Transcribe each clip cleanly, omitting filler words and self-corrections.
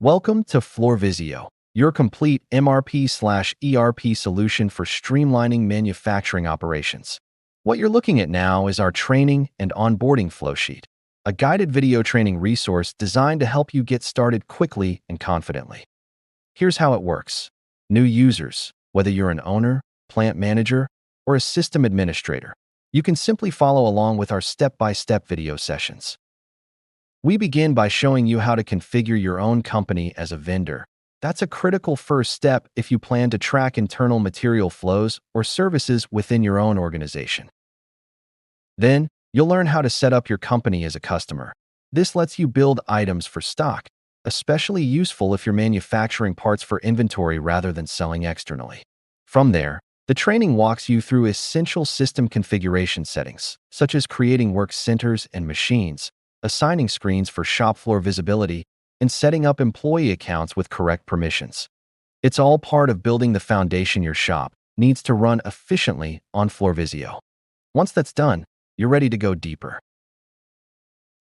Welcome to FloorVisio, your complete MRP/ERP solution for streamlining manufacturing operations. What you're looking at now is our training and onboarding flowsheet, a guided video training resource designed to help you get started quickly and confidently. Here's how it works. New users, whether you're an owner, plant manager, or a system administrator, you can simply follow along with our step-by-step video sessions. We begin by showing you how to configure your own company as a vendor. That's a critical first step if you plan to track internal material flows or services within your own organization. Then, you'll learn how to set up your company as a customer. This lets you build items for stock, especially useful if you're manufacturing parts for inventory rather than selling externally. From there, the training walks you through essential system configuration settings, such as creating work centers and machines, assigning screens for shop floor visibility, and setting up employee accounts with correct permissions. It's all part of building the foundation your shop needs to run efficiently on FloorVisio. Once that's done, you're ready to go deeper.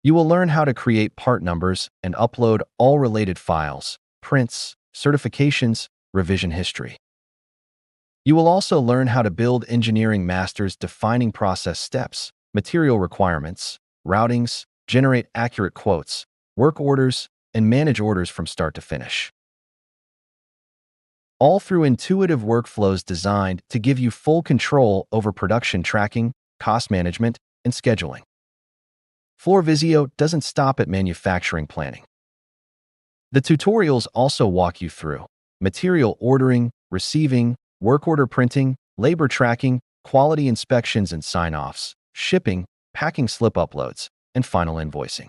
You will learn how to create part numbers and upload all related files, prints, certifications, revision history. You will also learn how to build engineering masters defining process steps, material requirements, routings, generate accurate quotes, work orders, and manage orders from start to finish. All through intuitive workflows designed to give you full control over production tracking, cost management, and scheduling. FloorVisio doesn't stop at manufacturing planning. The tutorials also walk you through material ordering, receiving, work order printing, labor tracking, quality inspections and sign-offs, shipping, packing slip uploads, and final invoicing.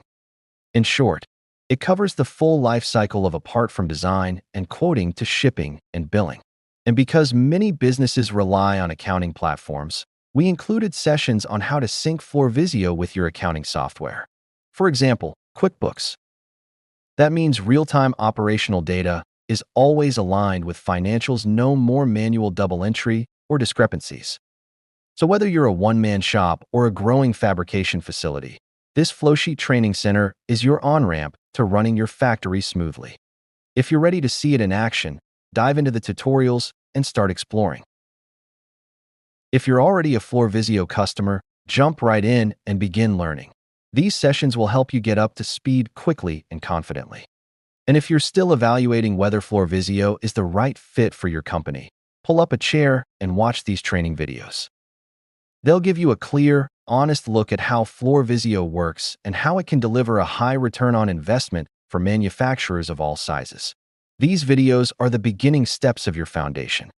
In short, it covers the full life cycle of a part from design and quoting to shipping and billing. And because many businesses rely on accounting platforms, we included sessions on how to sync FloorVisio with your accounting software. For example, QuickBooks. That means real-time operational data is always aligned with financials, no more manual double entry or discrepancies. So whether you're a one-man shop or a growing fabrication facility, this Flowsheet Training Center is your on-ramp to running your factory smoothly. If you're ready to see it in action, dive into the tutorials and start exploring. If you're already a FloorVisio customer, jump right in and begin learning. These sessions will help you get up to speed quickly and confidently. And if you're still evaluating whether FloorVisio is the right fit for your company, pull up a chair and watch these training videos. They'll give you a clear, honest look at how FloorVisio works and how it can deliver a high return on investment for manufacturers of all sizes. These videos are the beginning steps of your foundation.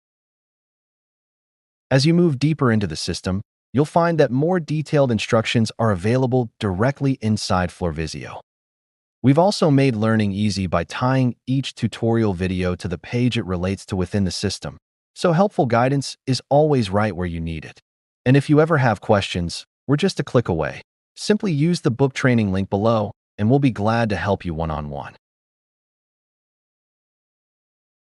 As you move deeper into the system, you'll find that more detailed instructions are available directly inside FloorVisio. We've also made learning easy by tying each tutorial video to the page it relates to within the system, so helpful guidance is always right where you need it. And if you ever have questions, we're just a click away. Simply use the book training link below, and we'll be glad to help you one-on-one.